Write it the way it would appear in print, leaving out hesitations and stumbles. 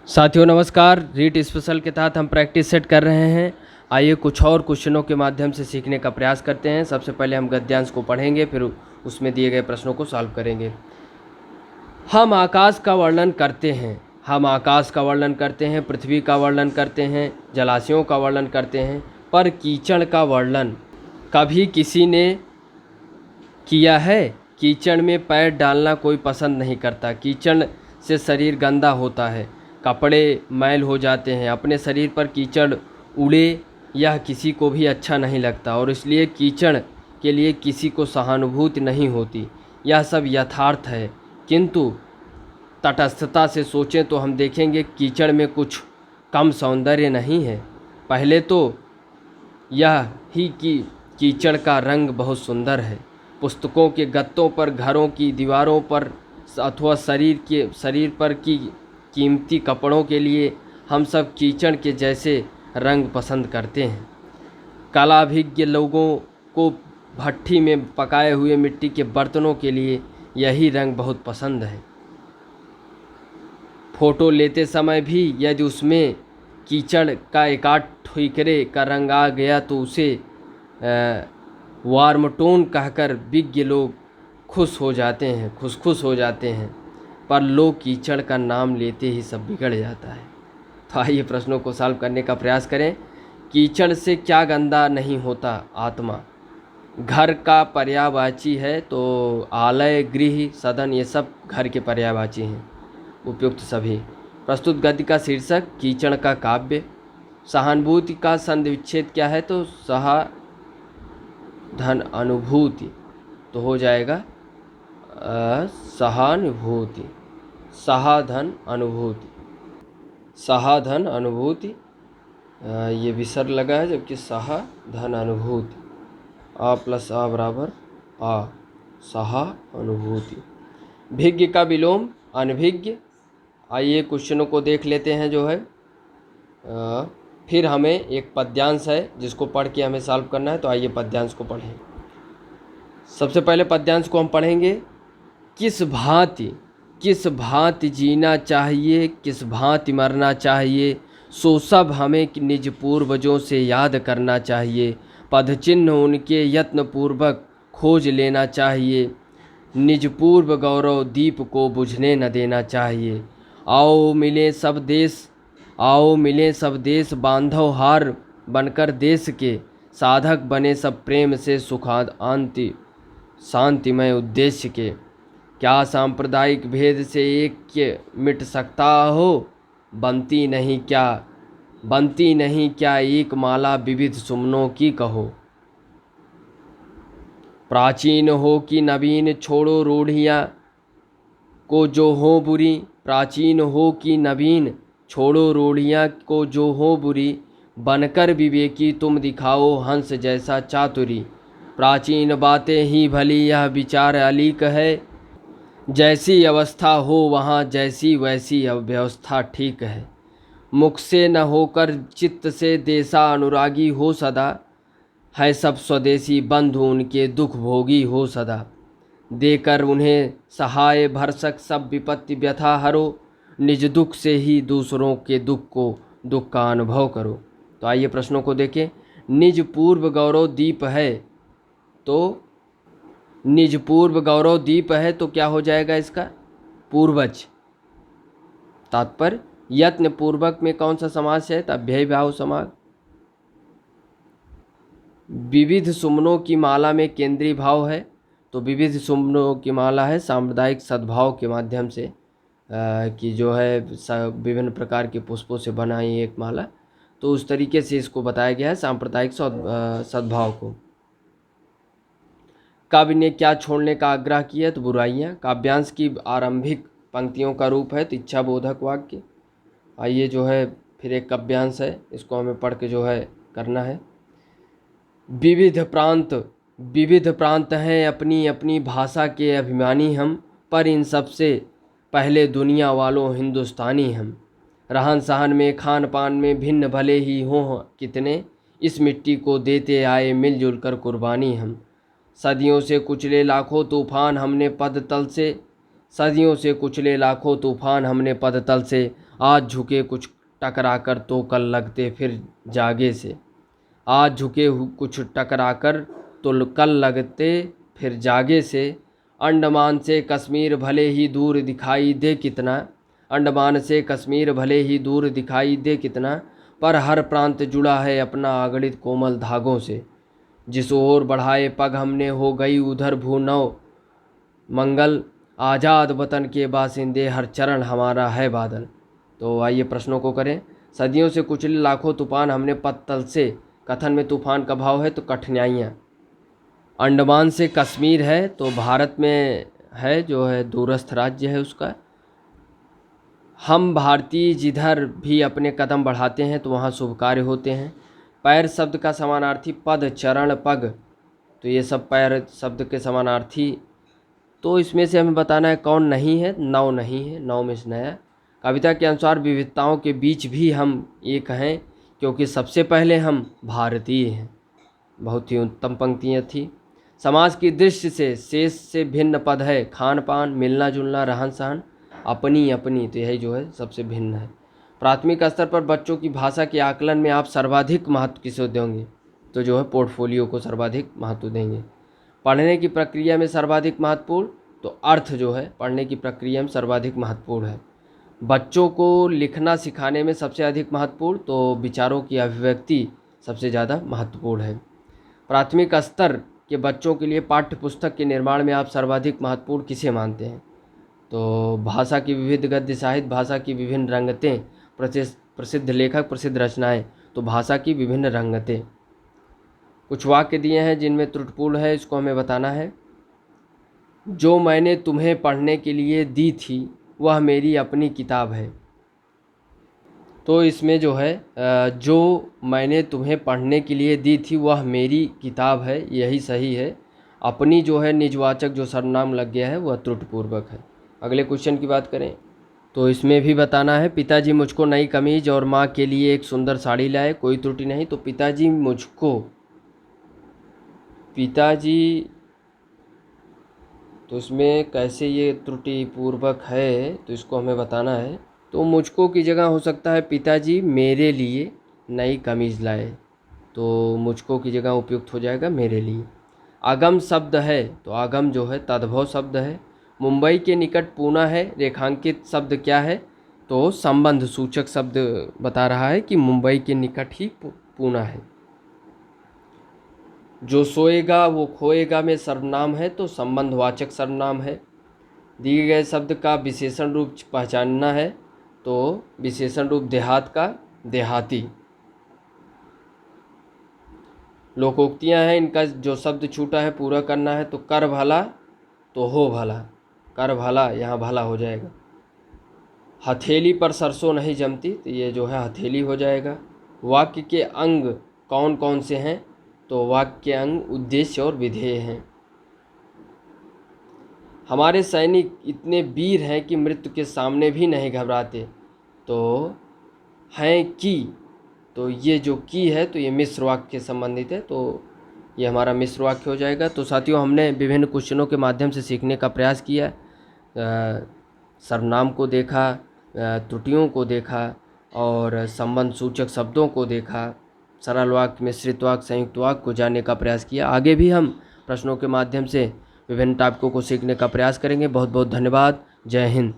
साथियों नमस्कार। रीट स्पेशल के तहत हम प्रैक्टिस सेट कर रहे हैं। आइए कुछ और क्वेश्चनों के माध्यम से सीखने का प्रयास करते हैं। सबसे पहले हम गद्यांश को पढ़ेंगे, फिर उसमें दिए गए प्रश्नों को सॉल्व करेंगे। हम आकाश का वर्णन करते हैं, हम आकाश का वर्णन करते हैं, पृथ्वी का वर्णन करते हैं, जलाशयों का वर्णन करते हैं, पर कीचड़ का वर्णन कभी किसी ने किया है? कीचड़ में पैर डालना कोई पसंद नहीं करता। कीचड़ से शरीर गंदा होता है, कपड़े मैल हो जाते हैं, अपने शरीर पर कीचड़ उड़े यह किसी को भी अच्छा नहीं लगता और इसलिए कीचड़ के लिए किसी को सहानुभूति नहीं होती। यह सब यथार्थ है, किंतु तटस्थता से सोचें तो हम देखेंगे कीचड़ में कुछ कम सौंदर्य नहीं है। पहले तो यह ही कि कीचड़ का रंग बहुत सुंदर है। पुस्तकों के गत्तों पर, घरों की दीवारों पर अथवा शरीर पर की कीमती कपड़ों के लिए हम सब कीचड़ के जैसे रंग पसंद करते हैं। कलाभिज्ञ लोगों को भट्ठी में पकाए हुए मिट्टी के बर्तनों के लिए यही रंग बहुत पसंद है। फ़ोटो लेते समय भी यदि उसमें कीचड़ का एकाध ठीकरे का रंग आ गया तो उसे वार्म टोन कहकर विज्ञ लोग खुश हो जाते हैं, पर लोग कीचड़ का नाम लेते ही सब बिगड़ जाता है। तो आइए प्रश्नों को सॉल्व करने का प्रयास करें। कीचड़ से क्या गंदा नहीं होता? आत्मा। घर का पर्यायवाची है तो आलय, गृह, सदन ये सब घर के पर्यायवाची हैं, उपयुक्त सभी। प्रस्तुत गद्य का शीर्षक कीचड़ का काव्य। सहानुभूति का संधि विच्छेद क्या है? तो सहाधन अनुभूति, तो हो जाएगा सहानुभूति, सहाधन अनुभूति, सहाधन अनुभूति। ये विसर्ग लगा है, जबकि सहाधन अनुभूति, आ प्लस आ बराबर आ, सहा अनुभूति। भिज्ञ का विलोम अनभिज्ञ। आइए क्वेश्चनों को देख लेते हैं जो है। फिर हमें एक पद्यांश है जिसको पढ़ के हमें सॉल्व करना है, तो आइए पद्यांश को पढ़ें। सबसे पहले पद्यांश को हम पढ़ेंगे। किस भांति जीना चाहिए, किस भांति मरना चाहिए, सो सब हमें निज पूर्वजों से याद करना चाहिए। पदचिन्ह उनके यत्न पूर्वक खोज लेना चाहिए, निज पूर्व गौरव दीप को बुझने न देना चाहिए। आओ मिले सब देश बांधव हार बनकर देश के, साधक बने सब प्रेम से शांतिमय उद्देश्य के। क्या सांप्रदायिक भेद से ऐक्य मिट सकता हो? बनती नहीं क्या एक माला विविध सुमनों की कहो। प्राचीन हो कि नवीन छोड़ो रूढ़ियाँ को जो हो बुरी, प्राचीन हो कि नवीन छोड़ो रूढ़ियाँ को जो हो बुरी, बनकर विवेकी तुम दिखाओ हंस जैसा चातुरी। प्राचीन बातें ही भली यह विचार अलीक है, जैसी अवस्था हो वहाँ जैसी वैसी व्यवस्था ठीक है। मुख से न होकर चित्त से देशा अनुरागी हो सदा, है सब स्वदेशी बंधु उनके दुख भोगी हो सदा। देकर उन्हें सहाय भरसक सब विपत्ति व्यथा हरो, निज दुख से ही दूसरों के दुख का अनुभव करो। तो आइए प्रश्नों को देखें। निज पूर्व गौरव दीप है, तो निज पूर्व गौरव दीप है तो क्या हो जाएगा इसका? पूर्वज। तात्पर्य यत्न पूर्वक में कौन सा समास है? तो अव्ययी भाव समास। विविध सुमनों की माला में केंद्रीय भाव है, तो विविध सुमनों की माला है सांप्रदायिक सद्भाव के माध्यम से कि जो है विभिन्न प्रकार के पुष्पों से बनाई एक माला, तो उस तरीके से इसको बताया गया है सांप्रदायिक सद्भाव को। काव्य ने क्या छोड़ने का आग्रह किया? तो बुराइयाँ। काव्यांश की आरंभिक पंक्तियों का रूप है तो इच्छाबोधक वाक्य। आइए जो है फिर एक काव्यांश है, इसको हमें पढ़ के जो है करना है। विविध प्रांत हैं अपनी अपनी भाषा के अभिमानी हम, पर इन सबसे पहले दुनिया वालों हिंदुस्तानी हम। रहन सहन में खान पान में भिन्न भले ही हों कितने, इस मिट्टी को देते आए मिलजुल कर कुर्बानी हम। सदियों से कुचले लाखों तूफान हमने पद तल से, सदियों से कुचले लाखों तूफान हमने पद तल से, आज झुके कुछ टकरा कर तो कल लगते फिर जागे से। आज झुके कुछ टकरा कर तो कल लगते फिर जागे से। अंडमान से कश्मीर भले ही दूर दिखाई दे कितना, अंडमान से कश्मीर भले ही दूर दिखाई दे कितना, पर हर प्रांत जुड़ा है अपना अगणित कोमल धागों से। जिस ओर बढ़ाए पग हमने हो गई उधर भूनव मंगल, आज़ाद वतन के बासिंदे हर चरण हमारा है बादल। तो आइए प्रश्नों को करें। सदियों से कुचले लाखों तूफान हमने पत तल से, कथन में तूफान का भाव है तो कठिनाइयाँ। अंडमान से कश्मीर है तो भारत में है, जो है दूरस्थ राज्य है उसका। हम भारतीय जिधर भी अपने कदम बढ़ाते हैं तो वहाँ शुभ कार्य होते हैं। पैर शब्द का समानार्थी पद, चरण, पग, तो ये सब पैर शब्द के समानार्थी। तो इसमें से हमें बताना है कौन नहीं है, नौ नहीं है, नौ में से नया। कविता के अनुसार विविधताओं के बीच भी हम एक हैं क्योंकि सबसे पहले हम भारतीय हैं। बहुत ही उत्तम पंक्तियाँ थी। समाज की दृष्टि से शेष से भिन्न पद है, खान पान, मिलना जुलना, रहन सहन, अपनी अपनी, तो यही जो है सबसे भिन्न है। प्राथमिक स्तर पर बच्चों की भाषा के आकलन में आप सर्वाधिक महत्व किसे देंगे? तो जो है पोर्टफोलियो को सर्वाधिक महत्व देंगे। पढ़ने की प्रक्रिया में सर्वाधिक महत्वपूर्ण, तो अर्थ जो है पढ़ने की प्रक्रिया में सर्वाधिक महत्वपूर्ण है। बच्चों को लिखना सिखाने में सबसे अधिक महत्वपूर्ण, तो विचारों की अभिव्यक्ति सबसे ज़्यादा महत्वपूर्ण है। प्राथमिक स्तर के बच्चों के लिए पाठ्य पुस्तक के निर्माण में आप सर्वाधिक महत्वपूर्ण किसे मानते हैं? तो भाषा की विविध गद्य साहित्य, भाषा की विभिन्न रंगतें, प्रसिद्ध लेखक, प्रसिद्ध रचनाएं, तो भाषा की विभिन्न रंगतें। कुछ वाक्य दिए हैं जिनमें त्रुटिपूर्ण है, इसको हमें बताना है। जो मैंने तुम्हें पढ़ने के लिए दी थी वह मेरी अपनी किताब है। तो इसमें जो है जो मैंने तुम्हें पढ़ने के लिए दी थी वह मेरी किताब है, यही सही है। अपनी जो है निजवाचक जो सर्वनाम लग गया है वह त्रुटिपूर्वक है। अगले क्वेश्चन की बात करें तो इसमें भी बताना है। पिताजी मुझको नई कमीज और माँ के लिए एक सुंदर साड़ी लाए, कोई त्रुटि नहीं। तो पिताजी मुझको, पिताजी, तो इसमें कैसे ये त्रुटिपूर्वक है तो इसको हमें बताना है। तो मुझको की जगह हो सकता है पिताजी मेरे लिए नई कमीज़ लाए, तो मुझको की जगह उपयुक्त हो जाएगा मेरे लिए। आगम शब्द है तो आगम जो है तद्भव शब्द है। मुंबई के निकट पूना है, रेखांकित शब्द क्या है? तो संबंध सूचक शब्द बता रहा है कि मुंबई के निकट ही पूना है। जो सोएगा वो खोएगा में सर्वनाम है तो संबंधवाचक सर्वनाम है। दिए गए शब्द का विशेषण रूप पहचानना है तो विशेषण रूप देहात का देहाती। लोकोक्तियाँ हैं, इनका जो शब्द छूटा है पूरा करना है। तो कर भला तो हो भला, कर भला यहाँ भला हो जाएगा। हथेली पर सरसों नहीं जमती, तो ये जो है हथेली हो जाएगा। वाक्य के अंग कौन कौन से हैं? तो वाक्य के अंग उद्देश्य और विधेय हैं। हमारे सैनिक इतने वीर हैं कि मृत्यु के सामने भी नहीं घबराते, तो हैं कि, तो ये जो की है तो ये मिश्र वाक्य के संबंधित है, तो ये हमारा मिश्र वाक्य हो जाएगा। तो साथियों हमने विभिन्न क्वेश्चनों के माध्यम से सीखने का प्रयास किया। सर्वनाम को देखा, त्रुटियों को देखा और संबंध सूचक शब्दों को देखा, सरल वाक्य, मिश्रित वाक्य, संयुक्त वाक्य को जानने का प्रयास किया। आगे भी हम प्रश्नों के माध्यम से विभिन्न टॉपिकों को सीखने का प्रयास करेंगे। बहुत बहुत धन्यवाद। जय हिंद।